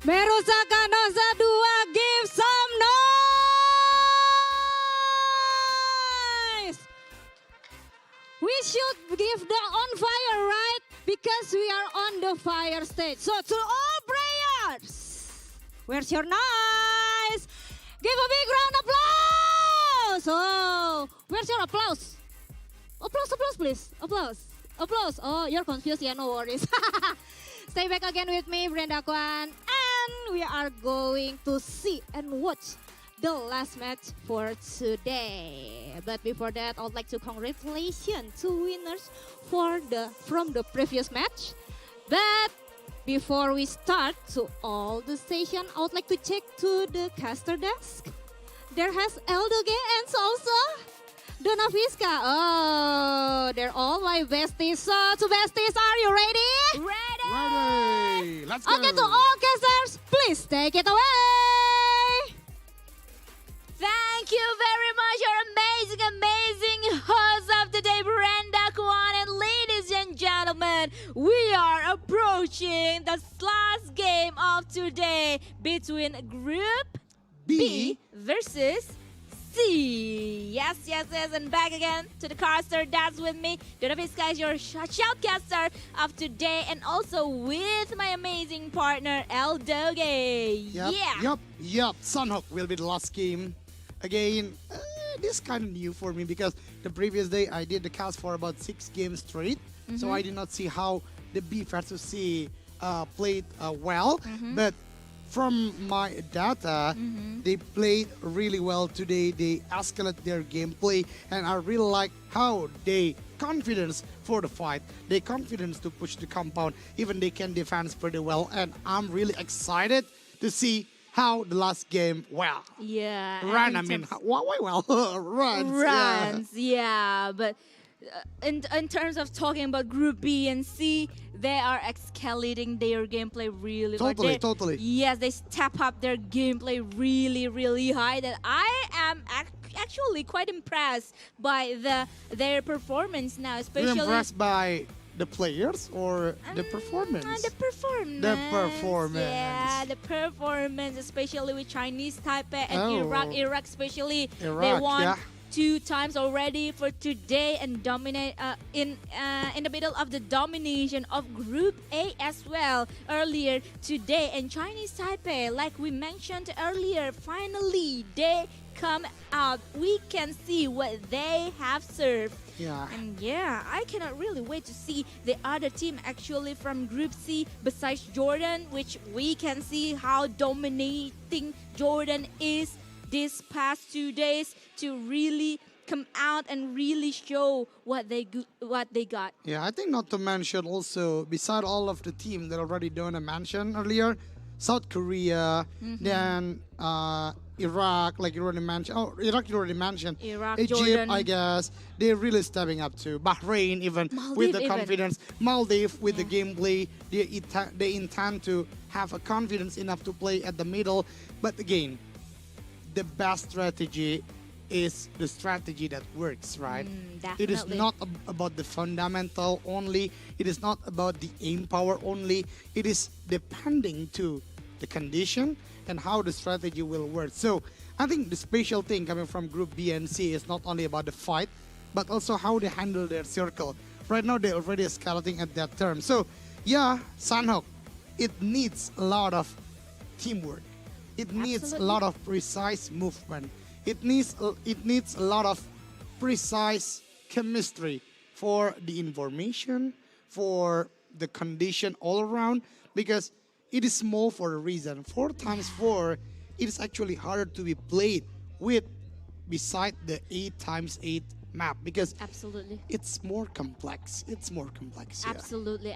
Merusaka Nusa Dua, give some noise. We should give the on fire, right? Because we are on the fire stage. So to all players, where's your noise? Give a big round of applause. Oh, where's your applause? Applause, please. Applause. Oh, you're confused, yeah, no worries. Stay back again with me, Brenda Kwan. And we are going to see and watch the last match for today. But before that, I would like to congratulate two winners from the previous match. But before we start to all the station, I would like to check to the caster desk. There has Eldoge and also Dona Fiska. Oh, they're all my besties. So, to besties, are you ready? Ready! Let's go! Okay, to all casters, please take it away! Thank you very much, your amazing host of today, Brenda Kwan. And ladies and gentlemen, we are approaching the last game of today between Group B versus C. Yes, and back again to the caster that's with me. Dona Fiska is your shoutcaster of today, and also with my amazing partner, El Doge. Yep. Sunhawk will be the last game. Again, this is kind of new for me because the previous day I did the cast for about 6 games straight. So I did not see how the B versus C played well. But from my data, they played really well today. They escalate their gameplay, and I really like how they confidence for the fight. They confidence to push the compound. Even they can defend pretty well, and I'm really excited to see how the last game well. Yeah. Why well? Runs. Yeah. But in terms of talking about Group B and C, they are escalating their gameplay really Totally. Yes, they step up their gameplay really high. That I am actually quite impressed by their performance now, especially. You're impressed by the players or the performance? The performance. Yeah, the performance, especially with Chinese Taipei and Iraq. Iraq especially, they won 2 times already for today and dominate in the middle of the domination of Group A as well earlier today. And Chinese Taipei, like we mentioned earlier, finally they come out. We can see what they have served. Yeah. And yeah, I cannot really wait to see the other team actually from Group C besides Jordan, which we can see how dominating Jordan is these past 2 days to really come out and really show what they got. Yeah, I think not to mention also, beside all of the team that already Dona mentioned earlier, South Korea, then Iraq, like you already mentioned. Oh, Iraq you already mentioned. Egypt, Jordan. I guess. They're really stepping up too. Bahrain even with the confidence. Maldives with the gameplay. They intend to have a confidence enough to play at the middle. But again, the best strategy is the strategy that works, right? It is not about the fundamental only. It is not about the aim power only. It is depending to the condition and how the strategy will work. So I think the special thing coming from Group B and C is not only about the fight, but also how they handle their circle. Right now they're already escalating at that term. So yeah, Sunhawk, it needs a lot of teamwork. It needs a lot of precise movement. It needs a lot of precise chemistry for the information, for the condition all around, because it is small for a reason. 4 times 4, it is actually harder to be played with beside the 8 times 8 map because it's more complex. It's more complex. Yeah. Absolutely.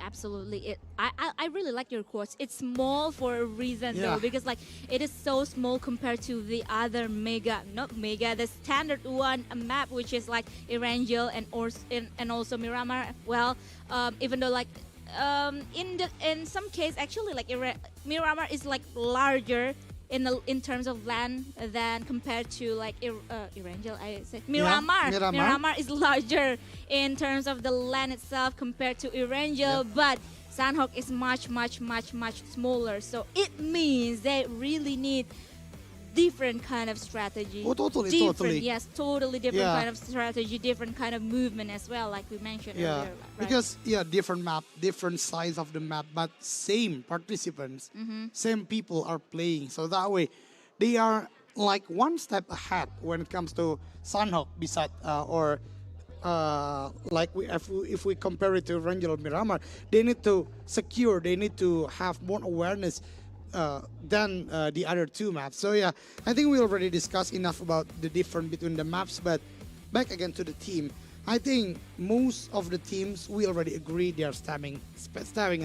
I really like your quotes. It's small for a reason though, because like it is so small compared to the other the standard one map, which is like Erangel and also Miramar. Well, even though like in some case actually like Miramar is like larger in terms of land than compared to like Erangel, I say Miramar. Miramar is larger in terms of the land itself compared to Erangel, but Sanhok is much, much, much, much smaller. So it means they really need different kind of strategy. Oh, totally, different, totally. Yes, totally different Yeah. kind of strategy, different kind of movement as well, like we mentioned Yeah, earlier. Right? because different map, different size of the map, but same participants, same people are playing. So that way, they are like one step ahead when it comes to Sanhok. Beside or like if we compare it to Ranger or Miramar, they need to secure, they need to have more awareness than the other two maps. So yeah, I think we already discussed enough about the difference between the maps, but back again to the team. I think most of the teams we already agree they are stepping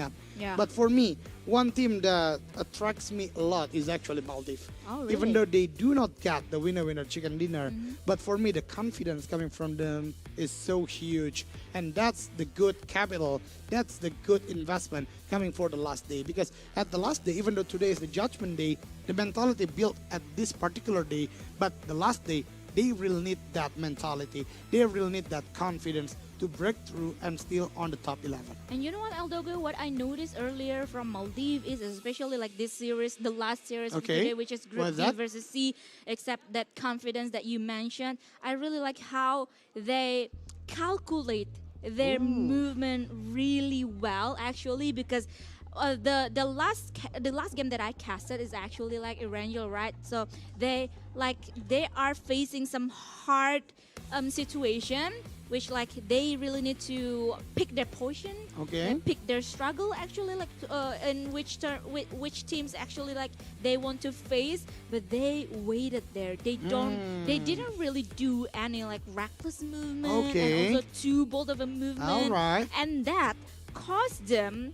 up. Yeah. But for me, one team that attracts me a lot is actually Maldives. Oh, Even really? though they do not get the winner chicken dinner, but for me the confidence coming from them is so huge, and that's the good capital. That's the good investment coming for the last day. Because at the last day, even though today is the judgment day, the mentality built at this particular day, but the last day they really need that mentality. They really need that confidence to break through and still on the top 11. And you know what, Aldogo, what I noticed earlier from Maldives is especially like this series, the last series of Okay. today, which is Group What's D that? versus C, except that confidence that you mentioned. I really like how they calculate their movement really well, actually, because the last game that I casted is actually like Erangel, right? So they are facing some hard situation, which like they really need to pick their position, Okay. and pick their struggle actually, like in which teams actually like they want to face, but they waited there. They didn't really do any like reckless movement, Okay. and also too bold of a movement, All right. and that cost them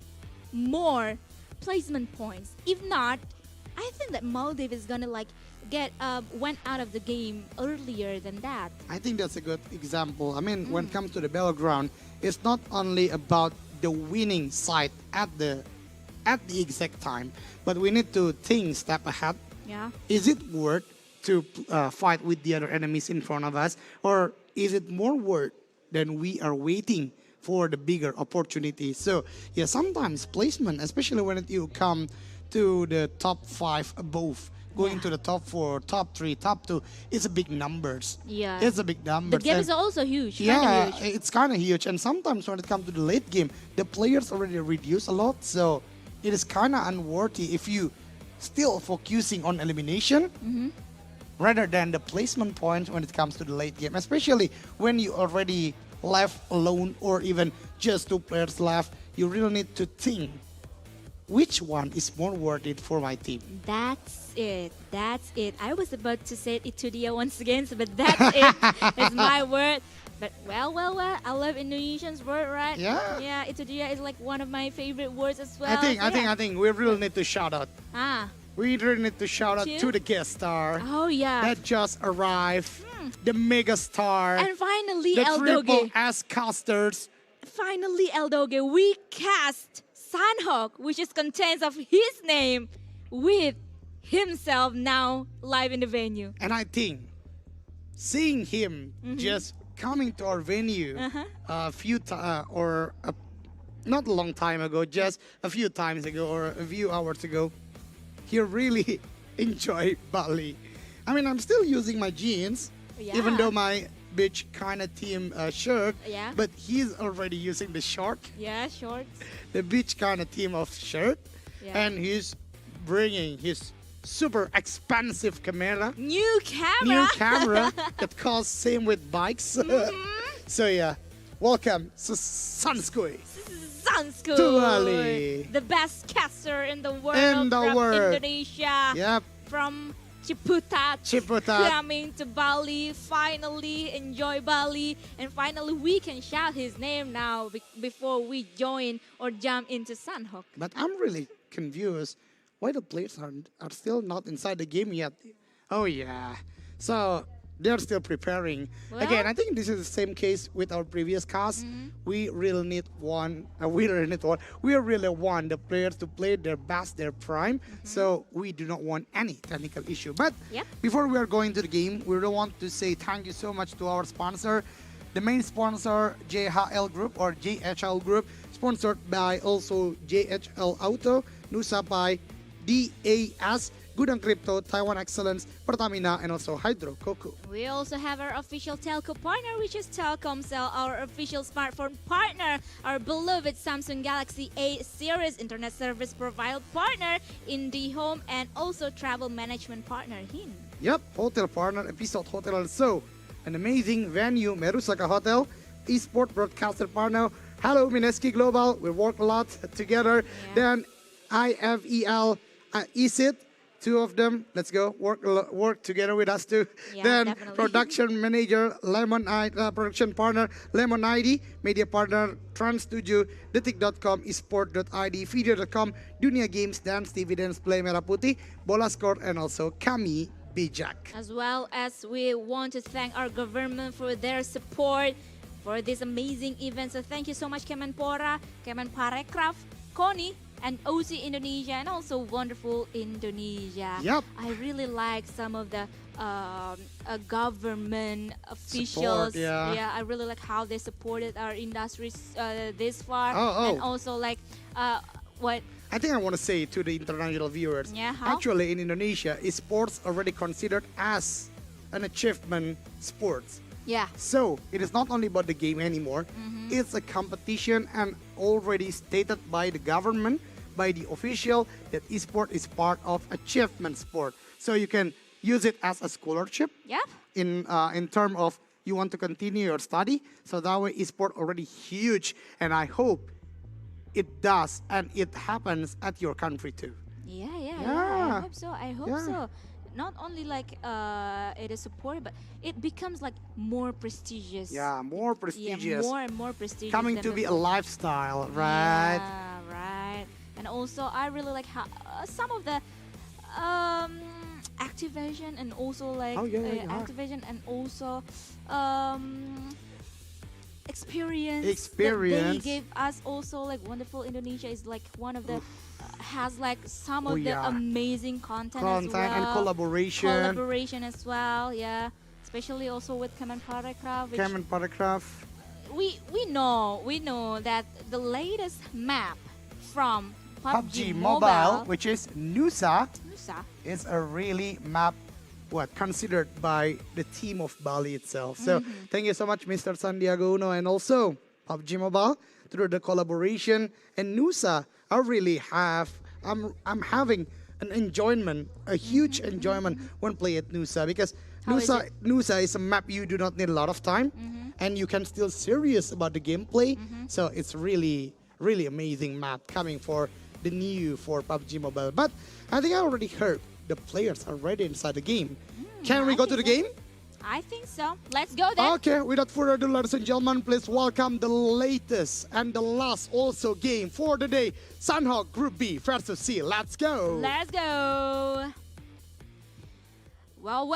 more placement points. If not, I think that Maldives is gonna like get went out of the game earlier than that. I think that's a good example. I mean, when it comes to the battleground, it's not only about the winning side at the exact time, but we need to think step ahead. Yeah. Is it worth to fight with the other enemies in front of us, or is it more worth than we are waiting for the bigger opportunity? So yeah, sometimes placement, especially when you come to the top 5 above, going Yeah. to the top 4, top 3, top 2, it's a big numbers. Yeah. It's a big The numbers. game And is also huge. yeah, Kinda huge. it's kind of huge. And sometimes when it comes to the late game, the players already reduce a lot. So it is kind of unworthy if you still focusing on elimination rather than the placement points when it comes to the late game, especially when you already left alone or even just 2 players left. You really need to think which one is more worth it for my team. That's it. That's it. I was about to say it to Dia once again, but that's it. It's my word. But well. I love Indonesian's word, right? Yeah. Yeah. Itu dia is like one of my favorite words as well. I think Yeah. we really need to shout out. Ah. We really need to shout out To? to the guest star Oh yeah. that just arrived, the mega star, And finally, the triple Eldoge. S casters. Finally, Eldoge, we cast Sanhok, which is contents of his name, with himself now live in the venue. And I think seeing him just coming to our venue a few not a long time ago, just a few times ago or a few hours ago, he really enjoyed Bali. I mean, I'm still using my jeans, even Yeah. though my beach kind of team shirt, Yeah. but he's already using the short, Yeah, shorts. the beach kind of team of shirt, Yeah. and he's bringing his super expensive camera. New camera. New camera that costs same with bikes. So yeah, welcome to Sunskui. Sunschool. To Bali. The best caster in the world In the from world. Indonesia. Yep, From Ciputat. Ciputat. Coming to Bali. Finally enjoy Bali. And finally we can shout his name now before we join or jump into Sanhok. But I'm really confused why the players are still not inside the game yet. Oh yeah, so they're still preparing. Well- Again, I think this is the same case with our previous cast. We really need we really want the players to play their best, their prime. So we do not want any technical issue. But Yep. before we are going to the game, we really want to say thank you so much to our sponsor, the main sponsor, JHL Group or JHL Group, Sponsored by also JHL Auto, Nusa by DAS, Gudang Crypto, Taiwan Excellence, Pertamina, and also Hydro Coco. We also have our official telco partner, which is Telkomsel, our official smartphone partner, our beloved Samsung Galaxy A series internet service provider partner, IndiHome, and also travel management partner, HIN. Yep, hotel partner, Episode Hotel also. An amazing venue, Merusaka Hotel, Esports broadcaster partner. Hello, Mineski Global. We work a lot together. Yeah. Then IFEL, ESIT, two of them. Let's go work together with us too. Yeah, then definitely. production manager, production partner, Lemon ID, media partner, Trans7, Detik.com, Esport.id, Video.com, Dunia Games, Dance TV, Dance Play Merah Putih, Bola Score, and also Kami Bijak. As well as we want to thank our government for their support for this amazing event. So thank you so much Kemenpora, Kemenparekraf, KONI, and OC Indonesia, and also wonderful Indonesia. Yep. I really like some of the government Support, officials. yeah. I really like how they supported our industries this far. Oh. And also like what. I think I want to say to the international viewers, Yeah, how? actually in Indonesia, esports already considered as an achievement sports. Yeah. So it is not only about the game anymore. It's a competition and already stated by the government, by the official, that esport is part of achievement sport. So you can use it as a scholarship Yeah. in term of you want to continue your study. So that way esport already huge, and I hope it does and it happens at your country too. Yeah. Yeah. I hope so. I hope Yeah. so. Not only like it is supported, but it becomes like more prestigious. Yeah, more Yeah, prestigious. more and more prestigious. Coming than to be a before. lifestyle, right? Yeah, right. And also, I really like how some of the activation and also like Oh, yeah. activation and also experience that Experience. they gave us. Also like wonderful Indonesia is like one of the has like some of Oh, the yeah. amazing content as Content well. and collaboration. Collaboration as well, yeah. Especially also with Kemenparekraf, which Cameron Paragraph. we know that the latest map from PUBG PUBG Mobile, which is Nusa, Nusa, is a really map considered by the team of Bali itself. So thank you so much, Mr. Sandiago Uno, and also PUBG Mobile through the collaboration. And Nusa, I'm having an enjoyment, a huge enjoyment when play at Nusa, because How is it? Nusa is a map you do not need a lot of time, and you can still serious about the gameplay. So it's really amazing map coming for the new for PUBG Mobile. But I think I already heard the players are ready inside the game. Can we I go to the think game? I think so. Let's go then. Okay, without further ado, ladies and gentlemen, please welcome the latest and the last also game for the day. Sunhawk Group B versus C. Let's go. Let's go. Well,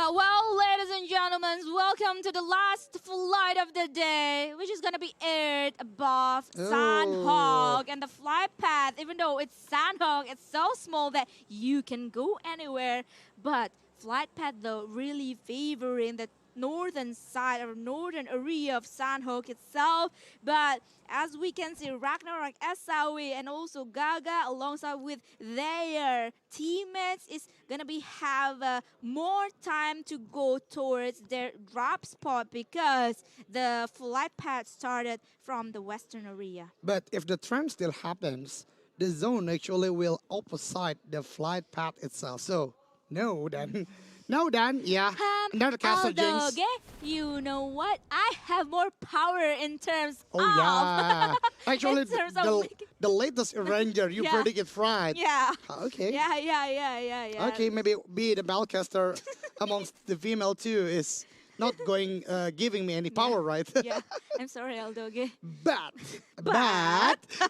ladies and gentlemen, welcome to the last flight of the day, which is gonna be aired above Sunhawk. And the flight path, even though it's Sunhawk, it's so small that you can go anywhere. But flight path, though, really favoring the northern side or northern area of Sunhawk itself. But as we can see, Ragnarok, Esawi, and also Gaga, alongside with their teammates, is gonna be have more time to go towards their drop spot because the flight path started from the western area. But if the trend still happens, the zone actually will opposite the flight path itself. So, no, then. No, Dan. Yeah. Another castle, Although, Jinx. you know what? I have more power in terms Oh, of... yeah. Actually, in terms of the latest Ranger, you Yeah. predict it right. Yeah. Okay. Yeah. Okay, maybe be the bellcaster amongst the female too is not going giving me any power, right? Yeah. I'm sorry, Aldo, okay? But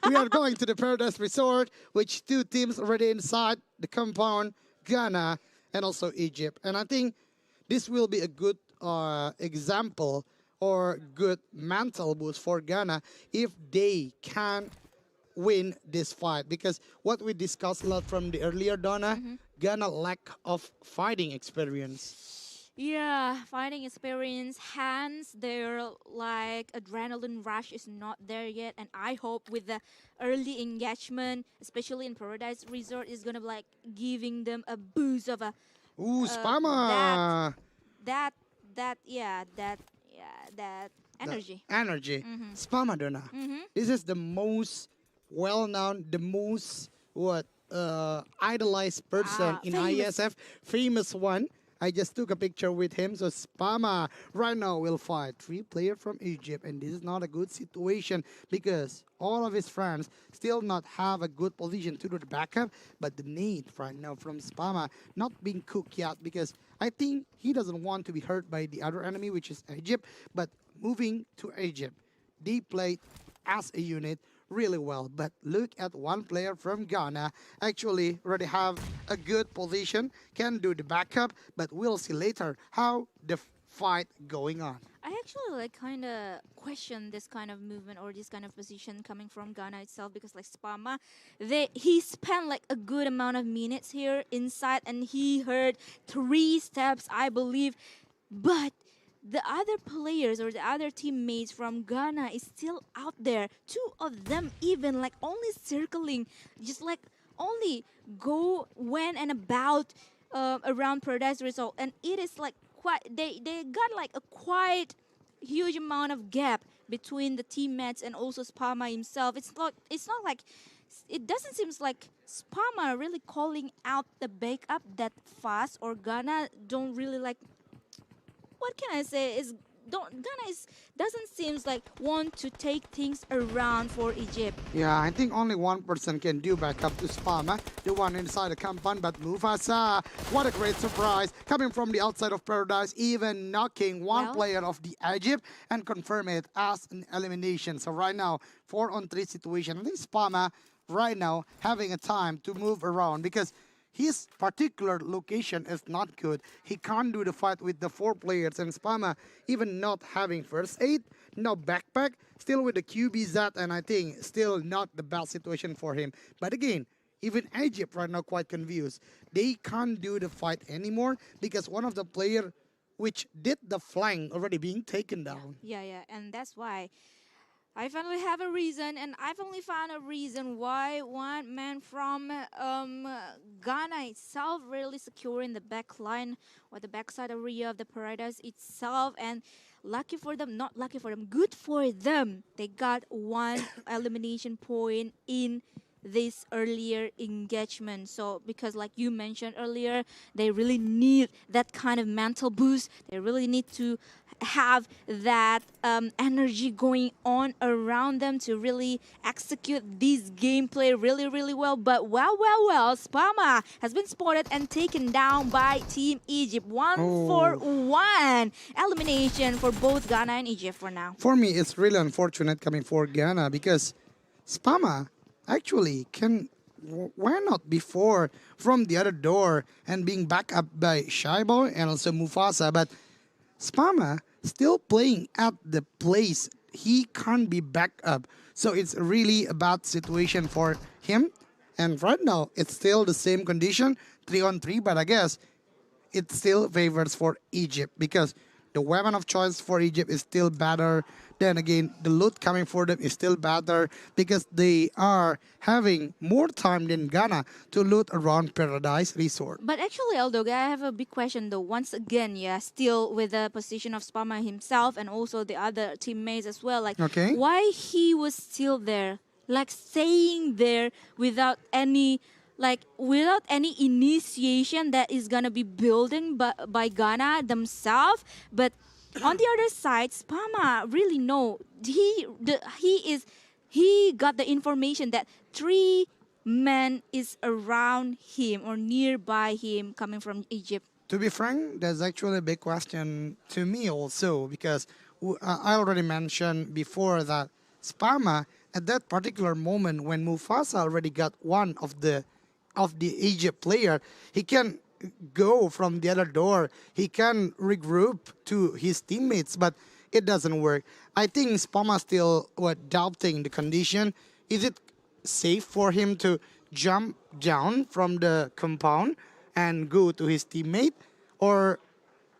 we are going to the Paradise Resort, which two teams already inside the compound, Ghana and also Egypt. And I think this will be a good example or good mental boost for Ghana if they can win this fight. Because what we discussed a lot from the earlier, Donna, Ghana lack of fighting experience. Yeah, fighting experience, hence their like adrenaline rush is not there yet, and I hope with the early engagement, especially in Paradise Resort, is gonna be like giving them a boost of a Ooh, that Spama! that that The energy. energy. Mhm. Spama Dona. Mhm. This is the most well-known, the most idolized person in Famous. IESF, famous one. I just took a picture with him. So Spama right now will fight three players from Egypt, and this is not a good situation because all of his friends still not have a good position to do the backup. But the need right now from Spama not being cooked yet because I think he doesn't want to be hurt by the other enemy, which is Egypt. But moving to Egypt, they played as a unit really well. But look at one player from Ghana actually already have a good position, can do the backup, but we'll see later how the fight going on. I actually like kind of question this kind of movement or this kind of position coming from Ghana itself because like Spama, he spent like a good amount of minutes here inside and he heard 3 steps, I believe, but the other players or the other teammates from Ghana is still out there. 2 of them even like only circling, just like only go when and about around Paradise Resort, and it is like quite they got like a quite huge amount of gap between the teammates and also Spama himself. It's not like it doesn't seem like Spama really calling out the backup that fast, or Ghana don't really like, what can I say, is don't Ghana is doesn't seems like want to take things around for Egypt. Yeah, I think only one person can do backup to Spama, the one inside the compound, but Mufasa, what a great surprise, coming from the outside of Paradise, even knocking one Well- player of the Egypt and confirm it as an elimination. So right now, 4-on-3 situation. I think Spama right now having a time to move around because his particular location is not good. He can't do the fight with the 4 players, and Spama even not having first aid, no backpack, still with the QBZ, and I think still not the best situation for him. But again, even Egypt right now quite confused. They can't do the fight anymore because one of the player which did the flank already being taken down. Yeah, and that's why I finally have a reason, and I've only found a reason why one man from Ghana itself really securing the back line or the backside area of the Paradise itself. And lucky for them, not lucky for them, good for them, they got one elimination point in this earlier engagement. So because like you mentioned earlier, they really need that kind of mental boost. They really need to have that energy going on around them to really execute this gameplay really well. But well, Spama has been spotted and taken down by Team Egypt. 1-for-1 elimination for both Ghana and Egypt for now. For me, it's really unfortunate coming for Ghana because Spama actually can why not before from the other door and being backed up by Shy Boy and also Mufasa, but Spama still playing at the place he can't be backed up, so it's really a bad situation for him. And right now it's still the same condition, 3-on-3, but I guess it still favors for Egypt because the weapon of choice for Egypt is still better. Then again, the loot coming for them is still better because they are having more time than Ghana to loot around Paradise Resort. But actually, Aldo, I have a big question though. Once again, yeah, still with the position of Spama himself and also the other teammates as well. Like, Okay. why he was still there, like staying there without any initiation that is gonna be building by Ghana themselves. But on the other side, Spama really know he got the information that 3 men is around him or nearby him coming from Egypt. To be frank, that's actually a big question to me also because I already mentioned before that Spama at that particular moment when Mufasa already got one of the Egypt player, he can go from the other door. He can regroup to his teammates, but it doesn't work. I think Spama still doubting the condition. Is it safe for him to jump down from the compound and go to his teammate, or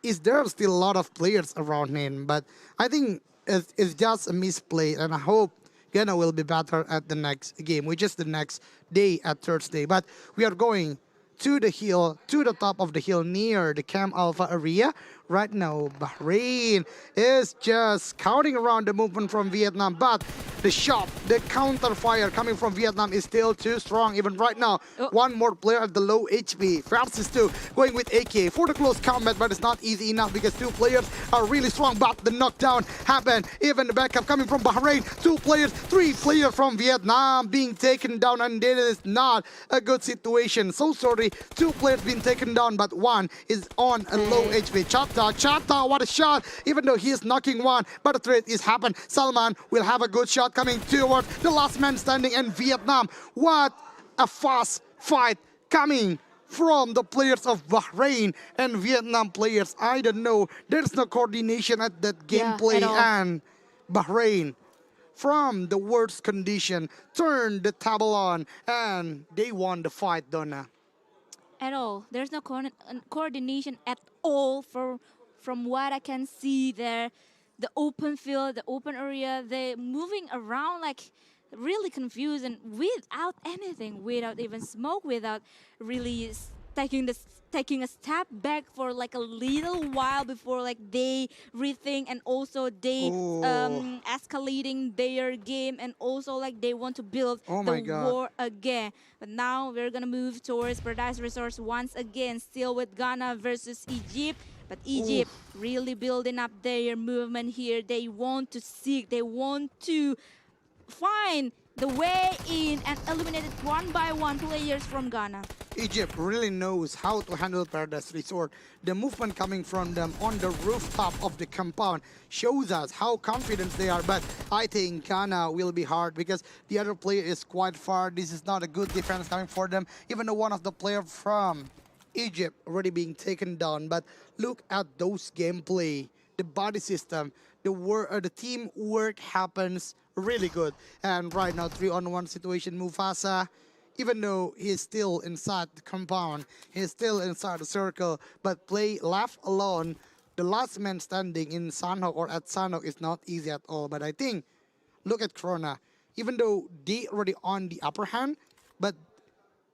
is there still a lot of players around him, but I think it's just a misplay, and I hope Ghana will be better at the next game, which is the next day at Thursday. But we are going to the hill, to the top of the hill near the Camp Alpha area. Right now, Bahrain is just counting around the movement from Vietnam, but the shot, the counter fire coming from Vietnam is still too strong. Even right now, one more player at the low HP. Francis too going with AK for the close combat, but it's not easy enough because two players are really strong. But the knockdown happened. Even the backup coming from Bahrain, two players, three players from Vietnam being taken down, and this is not a good situation. So sorry, two players being taken down, but one is on a low HP. Chata, what a shot! Even though he is knocking one, but the trade is happened. Salman will have a good shot coming toward the last man standing in Vietnam. What a fast fight coming from the players of Bahrain and Vietnam players. I don't know. There's no coordination at that gameplay, and Bahrain, from the worst condition, turned the table on, and they won the fight, Donna. At all. There's no coordination at all from what I can see there. The open field, the open area, they're moving around like really confused and without anything, without even smoke, without really taking a step back for like a little while before like they rethink, and also they escalating their game, and also like they want to build the war again. But now we're gonna move towards Paradise Resource once again, still with Ghana versus Egypt. But Egypt really building up their movement here. They want to seek, they want to find the way in and eliminate one by one players from Ghana. Egypt really knows how to handle Paradise Resort. The movement coming from them on the rooftop of the compound shows us how confident they are. But I think Ghana will be hard because the other player is quite far. This is not a good defense coming for them. Even though one of the players from Egypt already being taken down. But look at those gameplay, the body system, the teamwork happens really good. And right now, 3-on-1 situation, Mufasa, even though he's still inside the compound, he's still inside the circle, but play left alone, the last man standing in Sanhok or at Sanhok is not easy at all. But I think, look at Krona, even though they already on the upper hand, but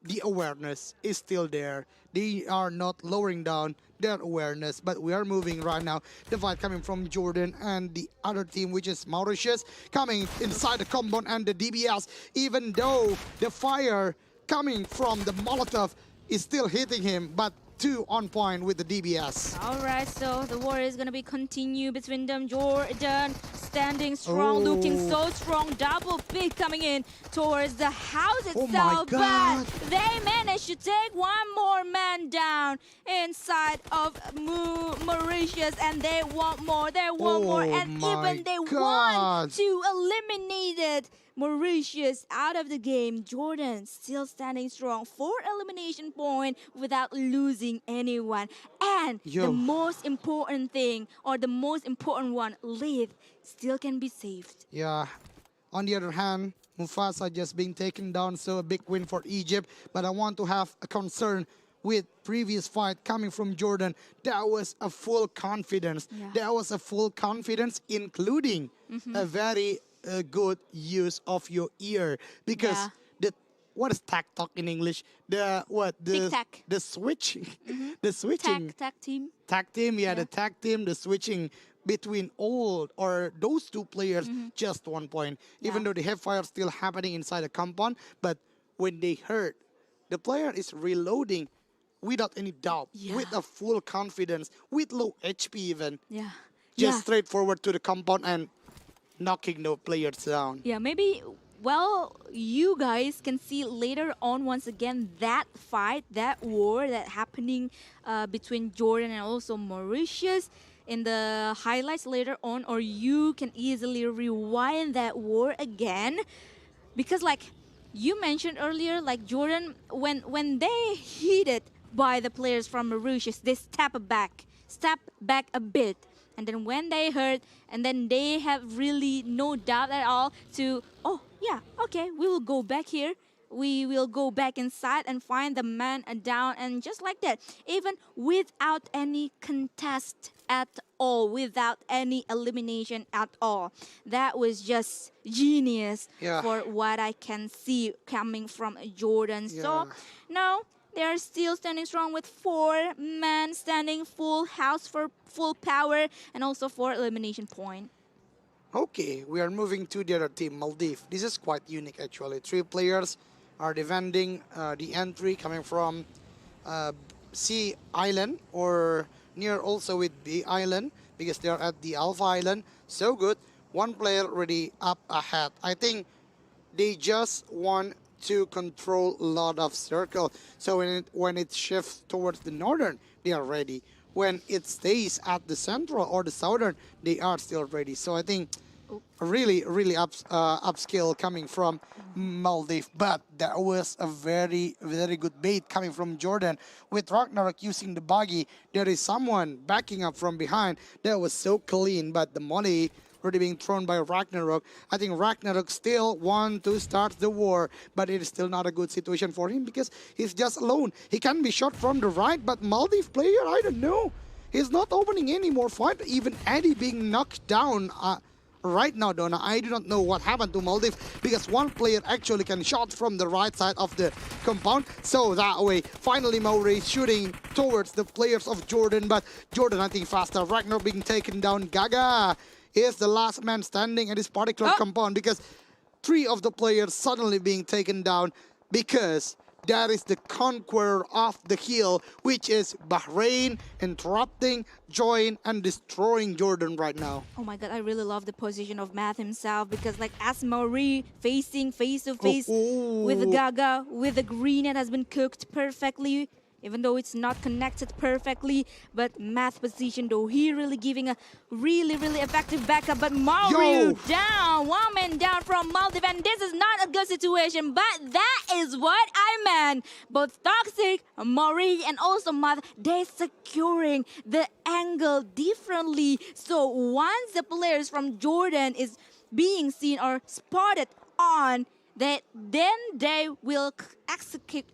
the awareness is still there. They are not lowering down their awareness, but we are moving right now. The fight coming from Jordan and the other team, which is Mauritius, coming inside the compound and the DBS, even though the fire coming from the Molotov is still hitting him, but two on point with the DBS. All right, so the war is going to be continue between them. Jordan standing strong, looking so strong. Double pick coming in towards the house itself, but they managed to take one more man down inside of Mauritius, and they want more, they want more, and even they want to eliminate it. Mauritius out of the game. Jordan still standing strong. 4 elimination points without losing anyone. And the most important thing, or the most important one, Lith still can be saved. Yeah. On the other hand, Mufasa just being taken down, so a big win for Egypt. But I want to have a concern with previous fight coming from Jordan. That was a full confidence. That was a full confidence, including a very good use of your ear, because what is tac talk in English? The switch, the switching. Tag team. Tag team, the tag team, the switching between all or those two players, just 1 point. Even though they have fire still happening inside the compound, but when they heard the player is reloading without any doubt, with a full confidence, with low HP even, just straight forward to the compound and knocking the players down. Yeah, maybe, well, you guys can see later on once again that fight, that war that happening between Jordan and also Mauritius in the highlights later on, or you can easily rewind that war again. Because like you mentioned earlier, like Jordan, when they heated by the players from Mauritius, they step back a bit. And then when they heard, and then they have really no doubt at all to, we will go back here. we will go back inside and find the man down, and just like that, even without any contest at all, without any elimination at all. That was just genius Yeah. for what I can see coming from Jordan. So Yeah. now they're still standing strong with 4 men standing full house for full power and also 4 elimination point. Okay, we are moving to the other team, Maldives. This is quite unique actually. 3 players are defending the entry coming from Sea Island or near also with B Island because they are at the Alpha Island. So good. 1 player already up ahead. I think they just want to control a lot of circle. So when it shifts towards the northern, they are ready. When it stays at the central or the southern, they are still ready. So I think really upskill coming from Maldives. But that was a very good bait coming from Jordan. With Ragnarok using the buggy, there is someone backing up from behind. That was so clean, but the money already being thrown by Ragnarok. I think Ragnarok still want to start the war, but it is still not a good situation for him because he's just alone. He can be shot from the right, but Maldives player, I don't know. He's not opening any more fight. Even Eddie being knocked down right now, Donna. I do not know what happened to Maldives because 1 player actually can shot from the right side of the compound. So that way, finally Mauri shooting towards the players of Jordan, but Jordan I think faster. Ragnarok being taken down. Gaga is the last man standing at this particular compound because 3 of the players suddenly being taken down because that is the conqueror of the hill, which is Bahrain, interrupting, join, and destroying Jordan right now. Oh my god, I really love the position of Math himself because like as Marie facing face to face with the Gaga, with the green, it has been cooked perfectly. Even though it's not connected perfectly, but Math position though, he really giving a really effective backup. But Mario down, 1 man down from Maldives, and this is not a good situation, but that is what I meant. Both Toxic, Marie, and also Math, they securing the angle differently. So once the players from Jordan is being seen or spotted on, then they will execute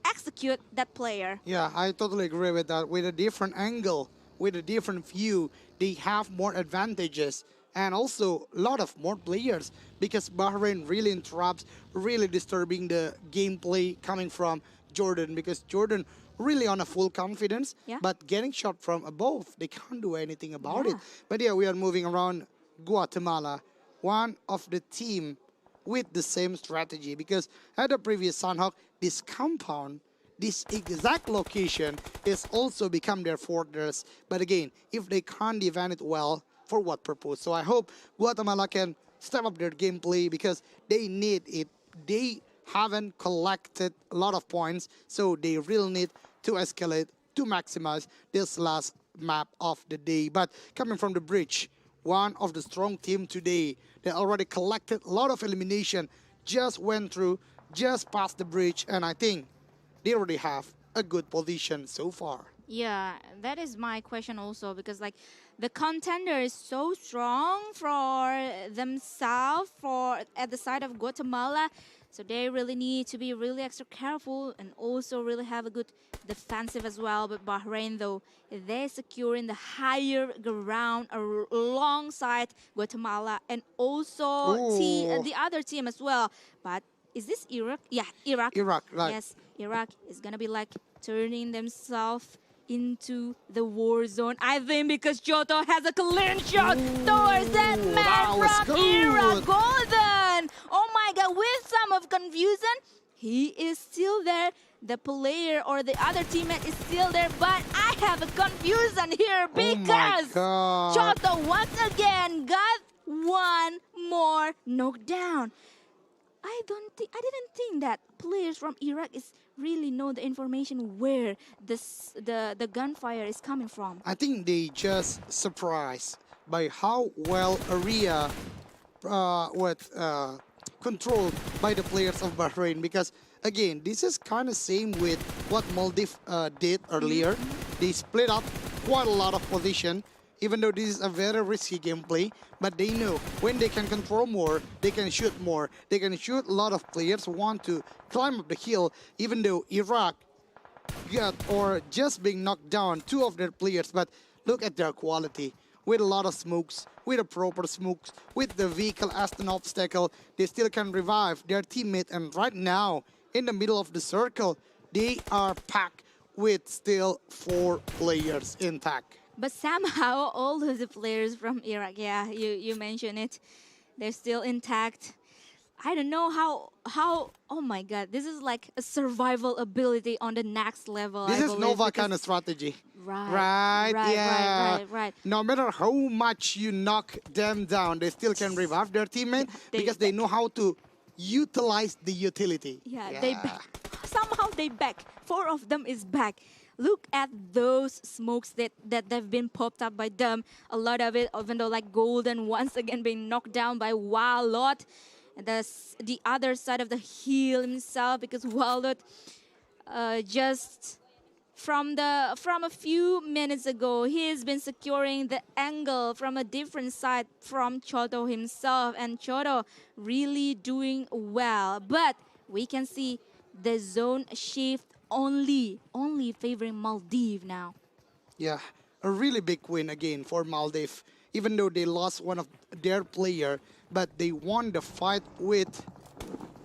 that player. Yeah, I totally agree with that. With a different angle, with a different view, they have more advantages and also a lot of more players because Bahrain really interrupts, really disturbing the gameplay coming from Jordan because Jordan really on a full confidence, but getting shot from above, they can't do anything about it. But yeah, we are moving around Guatemala, one of the team with the same strategy because at the previous Sunhawk, this compound, this exact location is also become their fortress. But again, if they can't defend it well, for what purpose? So I hope Guatemala can step up their gameplay because they need it. They haven't collected a lot of points, so they really need to escalate to maximize this last map of the day. But coming from the bridge, one of the strong team today, they already collected a lot of elimination, just went through, just passed the bridge, and I think they already have a good position so far. Yeah, that is my question also because like the contender is so strong for themselves for at the side of Guatemala. So they really need to be really extra careful and also really have a good defensive as well. But Bahrain, though, they're securing the higher ground alongside Guatemala and also the other team as well. But is this Iraq? Yeah, Iraq. Iraq, right. Yes, Iraq is going to be like turning themselves into the war zone. I think because Choto has a clean shot towards that man from Iraq. Golden! Oh my god, with some of confusion, he is still there. The player or the other teammate is still there, but I have a confusion here because Choto once again got 1 more knockdown. I didn't think that players from Iraq really know the information where the gunfire is coming from. I think they just surprised by how well area controlled by the players of Bahrain because again, this is kind of same with what Maldives did earlier. They split up quite a lot of position even though this is a very risky gameplay, but they know when they can control more, they can shoot more. They can shoot a lot of players who want to climb up the hill, even though Iraq got or just being knocked down 2 of their players, but look at their quality. With a lot of smokes, with a proper smokes, with the vehicle as an obstacle, they still can revive their teammate. And right now, in the middle of the circle, they are packed with still 4 players intact. But somehow all of the players from Iraq, yeah, you mentioned it, they're still intact. I don't know how, oh my God, this is like a survival ability on the next level. This I is believe, Nova because- kind of strategy. Right, Yeah. right. No matter how much you knock them down, they still can revive their teammate because they know how to utilize the utility. Yeah, they back. Somehow they back. 4 of them is back. Look at those smokes that they've been popped up by them. A lot of it, even though like Golden once again being knocked down by Walot. And the other side of the hill himself, because Walot just from a few minutes ago, he's been securing the angle from a different side from Choto himself, and Choto really doing well. But we can see the zone shift only favoring Maldives now. Yeah, a really big win again for Maldives. Even though they lost one of their player, but they won the fight with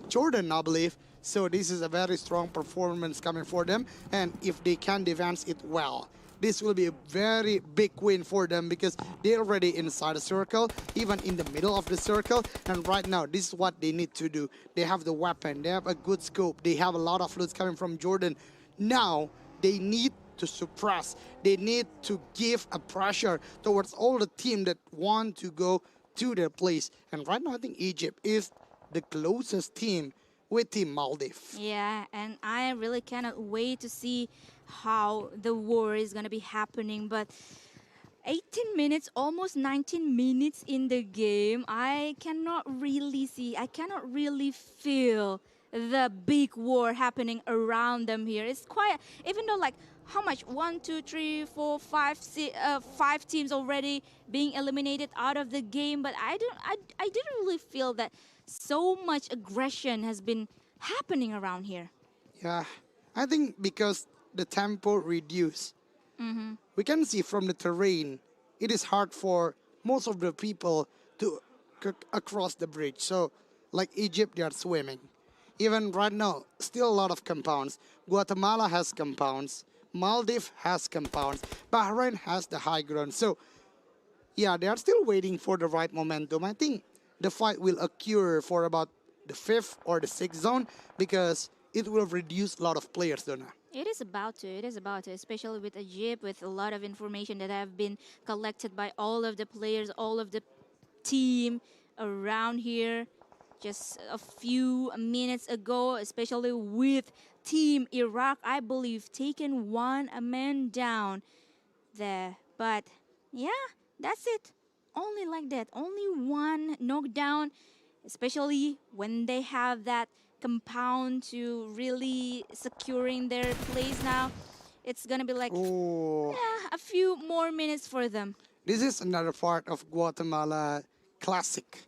Jordan, I believe. So this is a very strong performance coming for them. And if they can advance it well, this will be a very big win for them because they're already inside the circle, even in the middle of the circle. And right now, this is what they need to do. They have the weapon, they have a good scope, they have a lot of loot coming from Jordan. Now, they need to suppress. They need to give a pressure towards all the team that want to go to their place. And right now, I think Egypt is the closest team with Team Maldives. Yeah, and I really cannot wait to see how the war is going to be happening. But 18 minutes, almost 19 minutes in the game, I cannot really feel the big war happening around them here. It's quite, even though like how much, 1, 2, 3, 4, 5, 5 teams already being eliminated out of the game, but I didn't really feel that so much aggression has been happening around here. Yeah, I think because the tempo reduced. We can see from the terrain, it is hard for most of the people to across the bridge. So, like Egypt, they are swimming. Even right now, still a lot of compounds. Guatemala has compounds. Maldives has compounds. Bahrain has the high ground. So, yeah, they are still waiting for the right momentum. I think the fight will occur for about the 5th or the 6th zone because it will reduce a lot of players, Donna. It is about to, especially with Egypt, with a lot of information that have been collected by all of the players, all of the team around here. Just a few minutes ago, especially with Team Iraq, I believe, taken 1 man down there. But yeah, that's it. Only like that. Only 1 knockdown, especially when they have that compound to really securing their place now. It's gonna be like a few more minutes for them. This is another part of Guatemala classic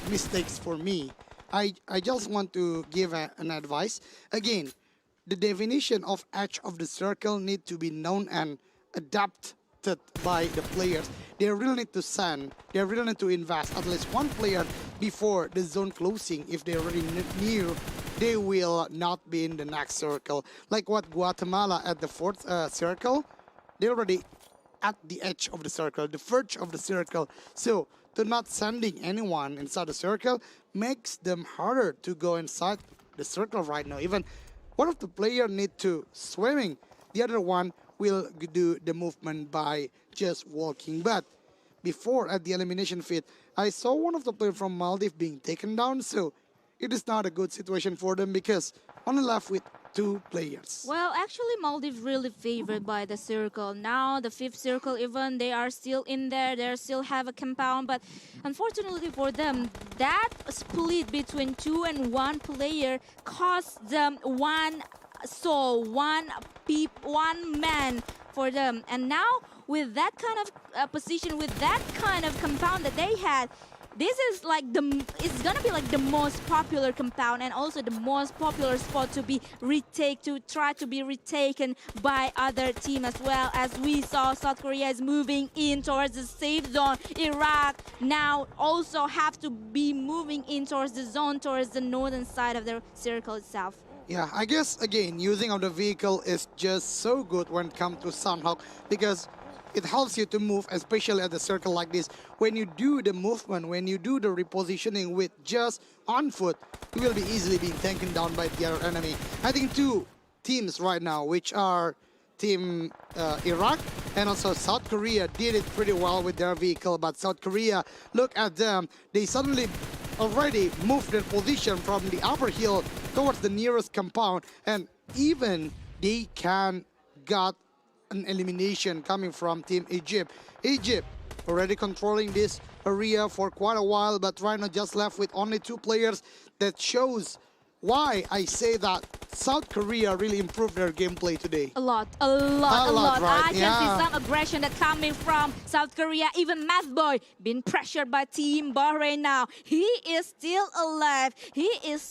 mistakes for me. I just want to give an advice. Again, the definition of edge of the circle need to be known and adapted by the players. They really need to send, they really need to invest at least 1 player before the zone closing. If they already knew they will not be in the next circle. Like what Guatemala at the 4th circle, they're already at the edge of the circle, the verge of the circle. So to not sending anyone inside the circle makes them harder to go inside the circle right now. Even one of the players need to swimming, the other one will do the movement by just walking. But before at the elimination feed, I saw one of the players from Maldives being taken down, so it is not a good situation for them because only left with 2 players. Well, actually, Maldives really favored by the circle. Now, the 5th circle, even they are still in there. They still have a compound, but unfortunately for them, that split between 2 and 1 player cost them 1 soul, 1 man for them. And now with that kind of position, with that kind of compound that they had, this is like it's gonna be like the most popular compound and also the most popular spot to try to be retaken by other team as well. As we saw, South Korea is moving in towards the safe zone. Iraq now also have to be moving in towards the zone, towards the northern side of the circle itself. Yeah, I guess again, using of the vehicle is just so good when it comes to Sunhawk because it helps you to move, especially at the circle like this. When you do the movement, when you do the repositioning with just on foot, you will be easily being taken down by the other enemy. I think two teams right now, which are Team Iraq and also South Korea, did it pretty well with their vehicle. But South Korea, look at them. They suddenly already moved their position from the upper hill towards the nearest compound. And even they can got an elimination coming from Team Egypt. Egypt already controlling this area for quite a while, but right now just left with only 2 players. That shows why I say that South Korea really improved their gameplay today. A lot. Right? I can Yeah. see some aggression that coming from South Korea. Even Mathboy being pressured by Team Bahrain now. He is still alive. He's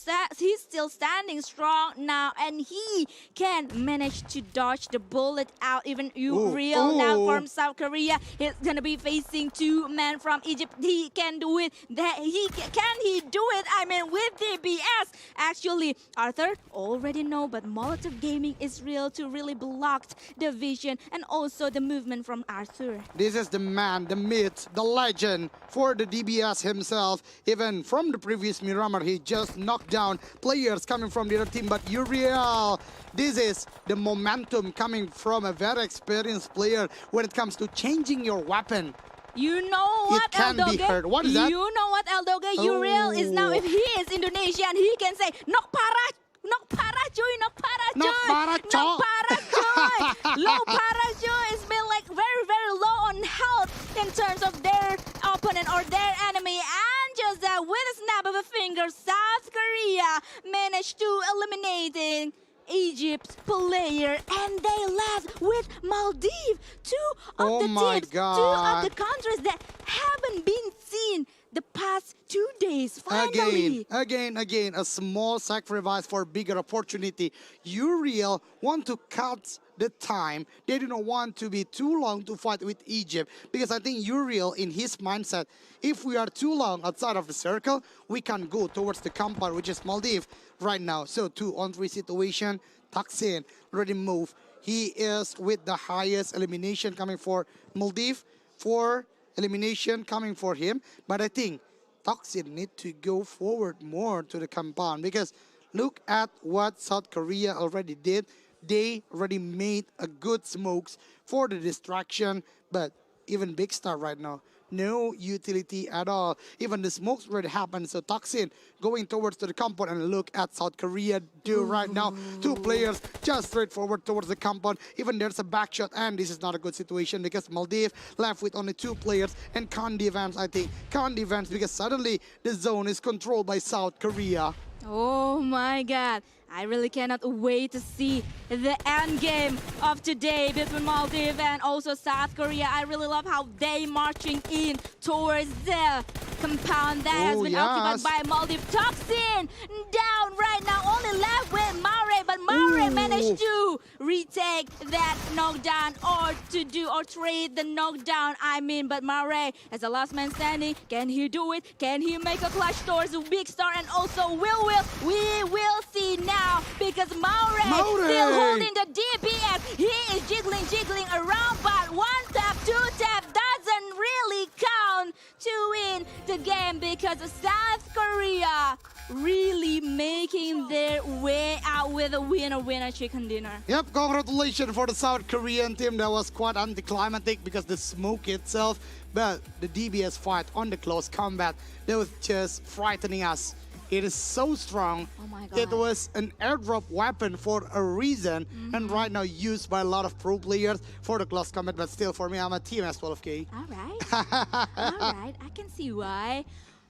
still standing strong now, and he can manage to dodge the bullet out. Even Uriel now from South Korea. He's gonna be facing 2 men from Egypt. He can do it. Can he do it? I mean, with DBS. Actually, Arthur already know, but Molotov Gaming is real to really block the vision and also the movement from Arthur. This is the man, the myth, the legend for the DBS himself. Even from the previous Miramar, he just knocked down players coming from the other team. But Uriel, this is the momentum coming from a very experienced player when it comes to changing your weapon. You know what, It can be heard. What is that? You know what, Eldoge? Uriel is now, if he is Indonesian, he can say, Nok para cuy, nok para cuy. Nok para, Nok cok." para cuy. Low para cuy. It's been like very, very low on health in terms of their opponent or their enemy. And just that with a snap of a finger, South Korea managed to eliminate Egypt's player, and they left with Maldives. Two of the countries that haven't been seen the past 2 days. Finally. Again, a small sacrifice for bigger opportunity. Uriel want to cut the time. They do not want to be too long to fight with Egypt, because I think Uriel, in his mindset, if we are too long outside of the circle, we can go towards the compound, which is Maldives right now. So 2-on-3 situation, Taksin already moved. He is with the highest elimination coming for Maldives, 4 elimination coming for him. But I think Taksin need to go forward more to the compound, because look at what South Korea already did. They already made a good smokes for the distraction, but even Big Star right now, no utility at all. Even the smokes already happened. So Taksin going towards to the compound, and look at South Korea do right now. 2 players just straight forward towards the compound. Even there's a back shot, and this is not a good situation because Maldives left with only 2 players and can't defense, I think. Can't defense because suddenly the zone is controlled by South Korea. Oh my God. I really cannot wait to see the end game of today between Maldives and also South Korea. I really love how they marching in towards the compound that has been occupied by Maldives. Taksin down right now, only left with Mare, but Mare managed to retake that knockdown or trade the knockdown. I mean, but Mare as the last man standing, can he do it? Can he make a clutch towards the Big Star? And also we will see now, because Mare still holding the DPS. He is jiggling around, but 1 tap, 2 tap doesn't really count to win the game, because South Korea really making their way out with a winner chicken dinner. Yep, congratulations for the South Korean team. That was quite anticlimactic because the smoke itself, but the DBS fight on the close combat, that was just frightening us. It is so strong. Oh my God. It was an airdrop weapon for a reason, and right now used by a lot of pro players for the close combat, but still for me, I'm a team S12K. All right. All right, I can see why.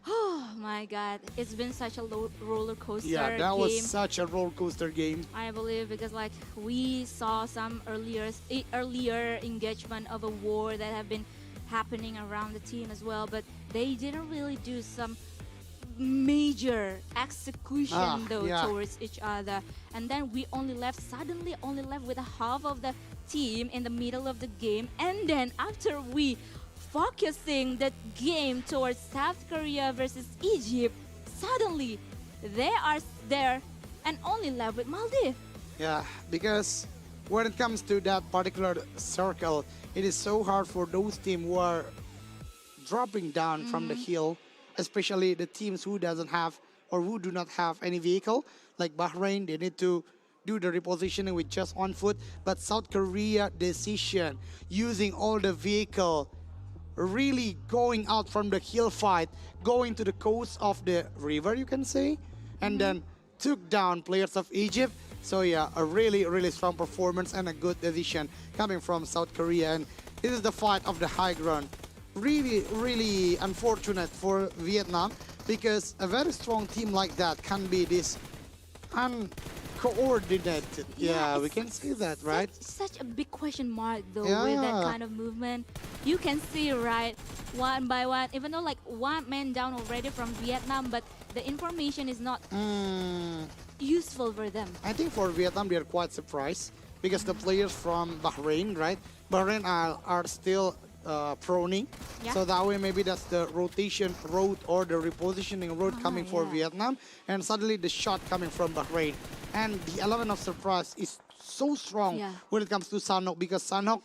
Oh my God, it's been such a roller coaster Yeah, that game. was such a roller coaster game. I believe because like we saw some earlier engagement of a war that have been happening around the team as well, but they didn't really do some major execution though towards each other. And then we suddenly only left with a half of the team in the middle of the game. And then after we focusing that game towards South Korea versus Egypt, suddenly they are there and only left with Maldives. Yeah, because when it comes to that particular circle, it is so hard for those teams who are dropping down from the hill, especially the teams who doesn't have or who do not have any vehicle, like Bahrain. They need to do the repositioning with just on foot. But South Korea decision using all the vehicle, really going out from the hill fight, going to the coast of the river, you can say, and then took down players of Egypt. So yeah, a really, really strong performance and a good decision coming from South Korea. And this is the fight of the high ground. Really, really unfortunate for Vietnam, because a very strong team like that can be this uncoordinated. Yeah, we can see that, right? Such a big question mark though with that kind of movement. You can see, right, one by one, even though like one man down already from Vietnam, but the information is not useful for them. I think for Vietnam, they're quite surprised because the players from Bahrain, right? Bahrain are still proning. Yeah. So that way maybe that's the rotation road or the repositioning road coming for Vietnam. And suddenly the shot coming from Bahrain. And the element of surprise is so strong when it comes to Sanhok, because Sanhok,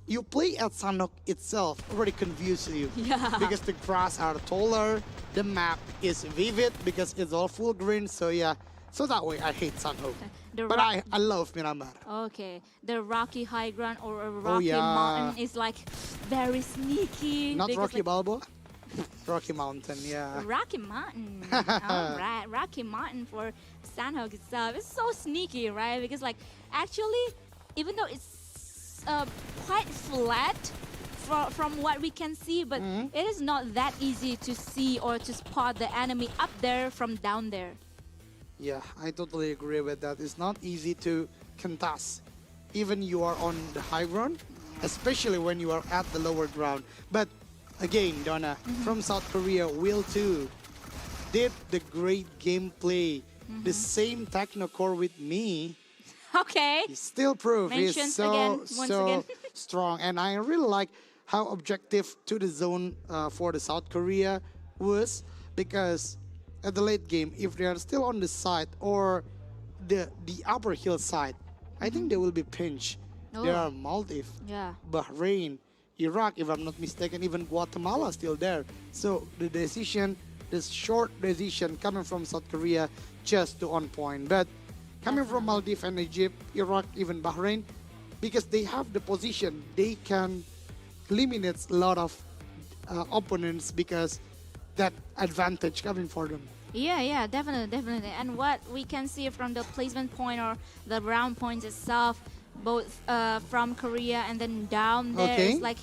you play at Sanhok itself already confuses you. Because the grass are taller, the map is vivid because it's all full green. So yeah, so that way I hate Sanhok. But I love Myanmar. Okay, the rocky high ground or a rocky mountain is like very sneaky. Not Rocky Balboa? Rocky Mountain, yeah. Rocky Mountain. All right, Rocky Mountain for Sanhok itself. It's so sneaky, right? Because like actually, even though it's quite flat from what we can see, but it is not that easy to see or to spot the enemy up there from down there. Yeah, I totally agree with that. It's not easy to contest, even you are on the high ground, especially when you are at the lower ground. But again, Donna, from South Korea, Will 2 did the great gameplay, the same technocore with me. Okay. He still proved he's so again. strong. And I really like how objective to the zone for the South Korea was, because at the late game, if they are still on the side or the upper hill side, I think they will be pinched. There are Maldives, Bahrain, Iraq, if I'm not mistaken, even Guatemala still there. So the decision, this short decision coming from South Korea, just to on point. But coming from Maldives and Egypt, Iraq, even Bahrain, because they have the position, they can eliminate a lot of opponents because that advantage coming for them. Yeah, definitely. And what we can see from the placement point or the round points itself, both from Korea and then down there, it's like,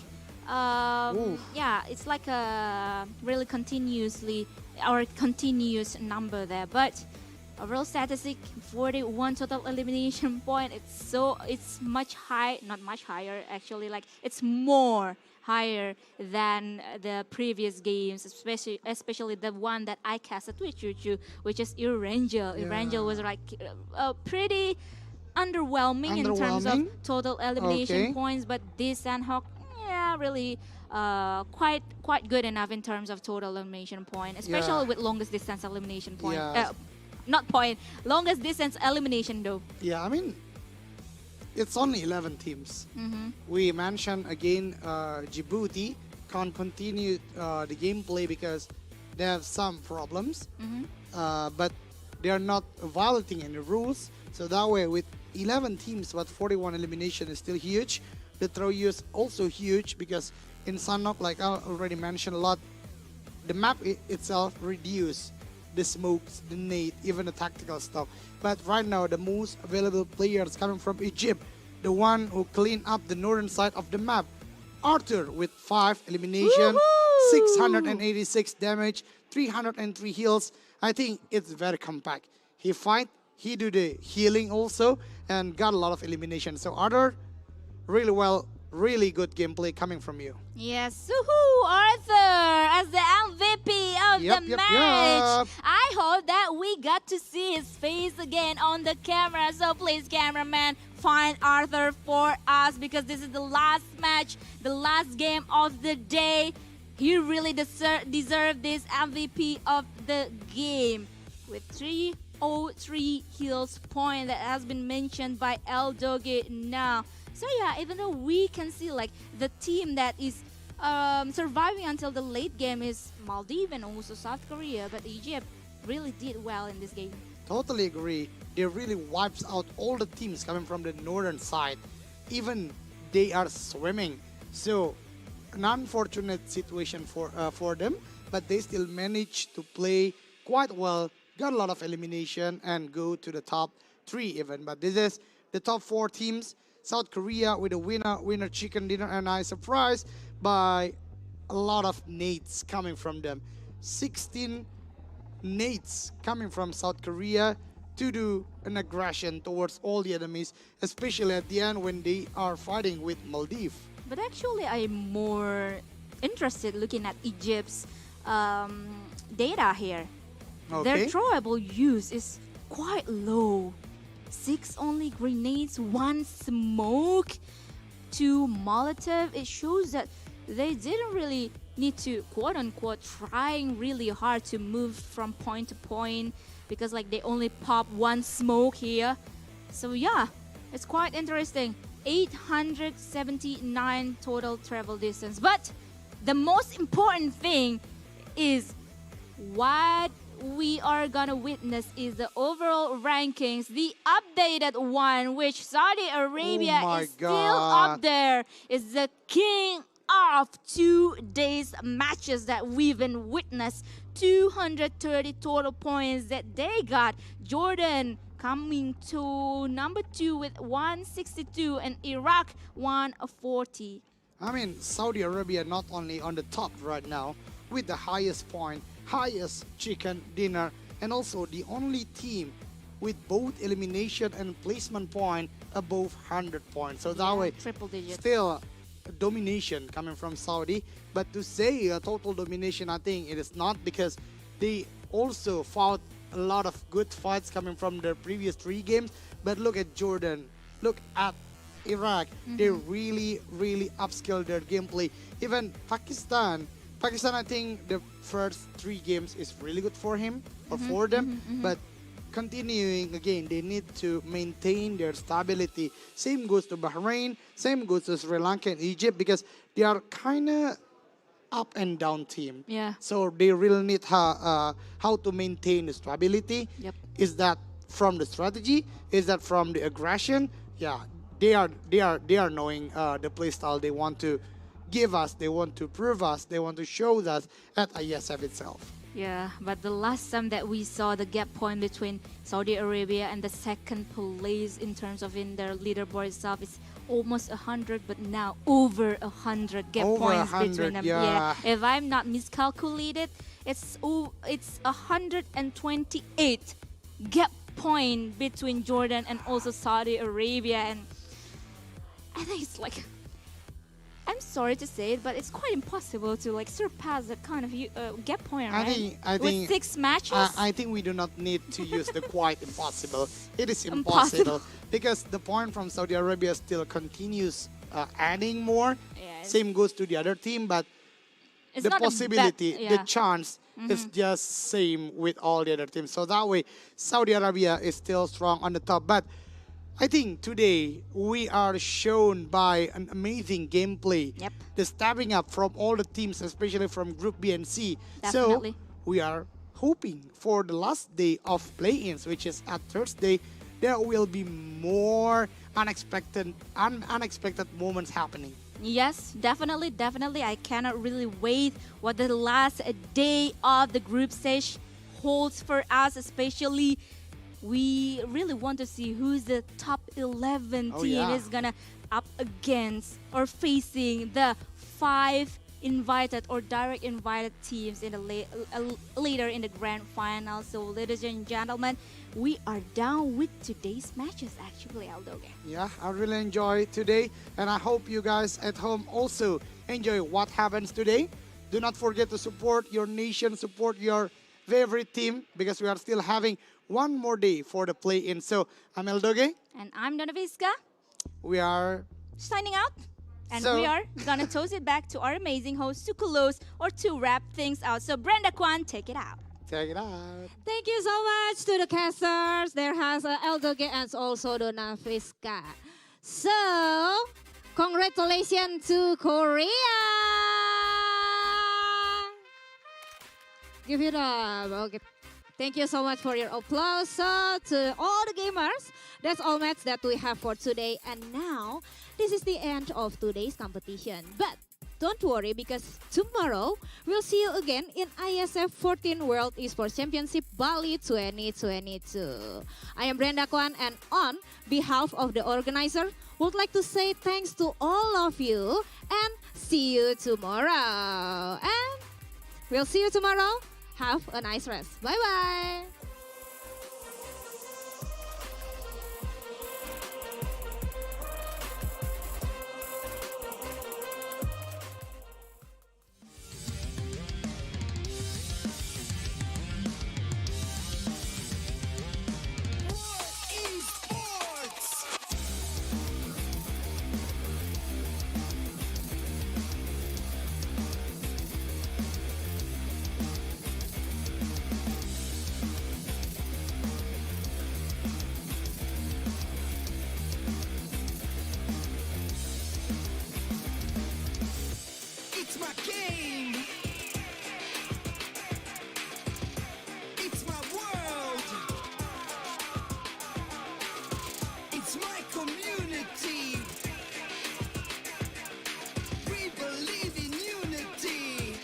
it's like a really continuous number there. But overall statistic, 41 total elimination point. It's much not much higher actually. Like it's more higher than the previous games, especially the one that I casted with Chuchu, which is Erangel. Erangel was like pretty underwhelming in terms of total elimination points, but this Sanhok, really quite good enough in terms of total elimination point, especially with longest distance elimination point. Longest distance elimination though. Yeah, I mean, it's only 11 teams. We mentioned again Djibouti can't continue the gameplay because they have some problems, but they are not violating any rules. So that way, with 11 teams, but 41 elimination is still huge. The throw use also huge because in Sanhok, like I already mentioned a lot, the map itself reduced the smokes, the nade, even the tactical stuff. But right now, the most available players coming from Egypt, the one who cleaned up the northern side of the map, Arthur with 5 elimination, 686 damage, 303 heals. I think it's very compact. He fight, he do the healing also, and got a lot of elimination. So Arthur, really well, really good gameplay coming from you. Yes, woohoo, Arthur as the MVP of the match. I hope that we got to see his face again on the camera. So please, cameraman, find Arthur for us because this is the last match, the last game of the day. He really deserved this MVP of the game with 303 heals point that has been mentioned by El Doge now. So yeah, even though we can see like the team that is surviving until the late game is Maldives and also South Korea, but Egypt really did well in this game. Totally agree. They really wipes out all the teams coming from the northern side. Even they are swimming. So an unfortunate situation for them, but they still managed to play quite well, got a lot of elimination and go to the top 3 even. But this is the top 4 teams. South Korea with a winner chicken dinner, and I surprised by a lot of nades coming from them. 16 nades coming from South Korea to do an aggression towards all the enemies, especially at the end when they are fighting with Maldives. But actually, I'm more interested looking at Egypt's data here. Their throwable use is quite low. 6 only grenades, 1 smoke, 2 Molotov. It shows that they didn't really need to quote-unquote trying really hard to move from point to point because like they only pop 1 smoke here. So yeah, it's quite interesting. 879 total travel distance. But the most important thing is what we are gonna witness is the overall rankings, the updated one, which Saudi Arabia is still up there, is the king of 2 days matches that we've been witnessed. 230 total points that they got. Jordan coming to number 2 with 162 and Iraq 140. I mean, Saudi Arabia not only on the top right now with the highest point, highest chicken dinner, and also the only team with both elimination and placement point above 100 points. So that way, triple digit. Still domination coming from Saudi. But to say a total domination, I think it is not, because they also fought a lot of good fights coming from their previous 3 games. But look at Jordan, look at Iraq. They really upskilled their gameplay. Even Pakistan, I think the first 3 games is really good for him or for them, but continuing again, they need to maintain their stability. Same goes to Bahrain, same goes to Sri Lanka and Egypt, because they are kind of up and down team. Yeah. So they really need how to maintain the stability. Yep. Is that from the strategy? Is that from the aggression? Yeah, they are knowing the play style they want to give us, they want to prove us, they want to show us at IESF itself. Yeah, but the last time that we saw the gap point between Saudi Arabia and the second place in terms of in their leaderboard itself is almost 100, but now over 100 gap Over points 100, between them. yeah. If I'm not miscalculated, it's 128 gap point between Jordan and also Saudi Arabia, and I think it's like, I'm sorry to say it, but it's quite impossible to like surpass that kind of gap point, right? I think with 6 matches. I think we do not need to use the quite impossible. It is impossible because the point from Saudi Arabia still continues adding more. Yeah, Same goes to the other team, but it's the not possibility, yeah. the chance is just same with all the other teams. So that way, Saudi Arabia is still strong on the top. But I think today we are shown by an amazing gameplay. Yep. The stepping up from all the teams, especially from Group B and C. Definitely. So we are hoping for the last day of play-ins, which is at Thursday, there will be more unexpected moments happening. Yes, definitely. I cannot really wait what the last day of the group stage holds for us, especially we really want to see who's the top 11 team is gonna up against or facing the 5 invited or direct invited teams in the later in the grand final. So, ladies and gentlemen, we are done with today's matches. Actually, Aldoge. Yeah, I really enjoy today, and I hope you guys at home also enjoy what happens today. Do not forget to support your nation, support your favorite team, because we are still having one more day for the play-in. So I'm Eldoge. And I'm Donaviska. We are Signing out. And So- we are gonna toss it back to our amazing host to close or to wrap things out. So Brenda Kwan, take it out. Check it out. Thank you so much to the casters. There has Eldoge and also Dona Fiska. So, congratulations to Korea. Give it up. Okay. Thank you so much for your applause. So, to all the gamers, that's all match that we have for today. And now, this is the end of today's competition. But don't worry, because tomorrow we'll see you again in IESF 14 World Esports Championship Bali 2022. I am Brenda Kwan, and on behalf of the organizer, would like to say thanks to all of you and see you tomorrow. And we'll see you tomorrow. Have a nice rest. Bye-bye. It's my game. It's my world. It's my community. We believe in unity.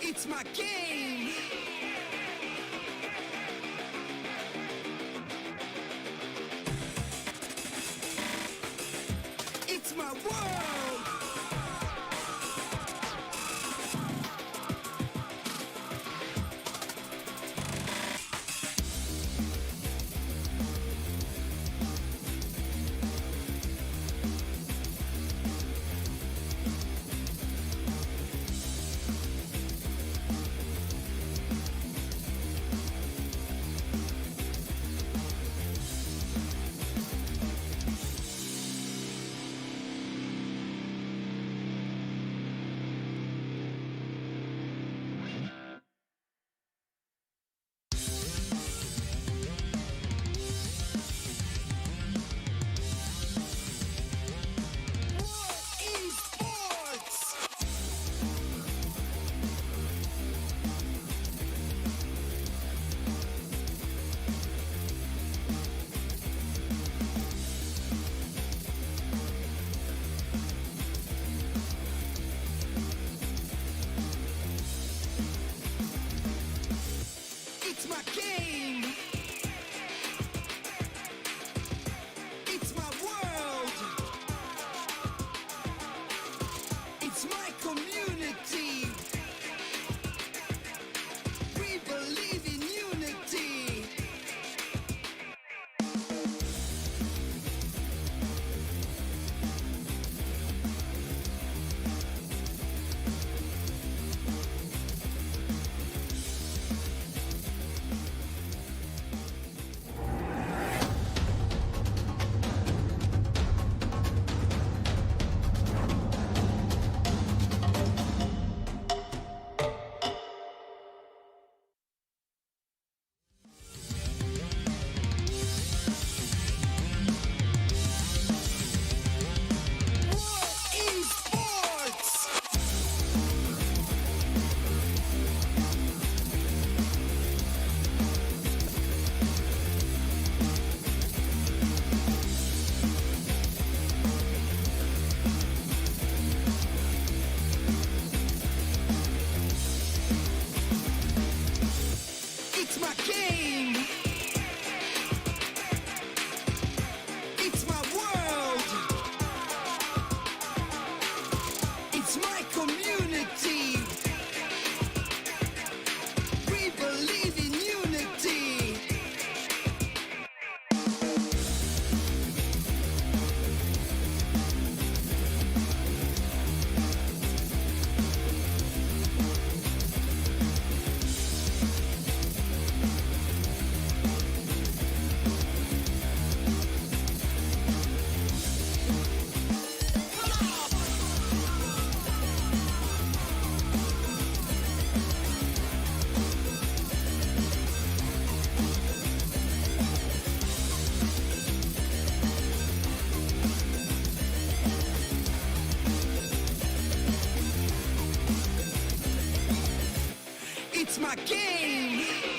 It's my game. It's my world. That's my game.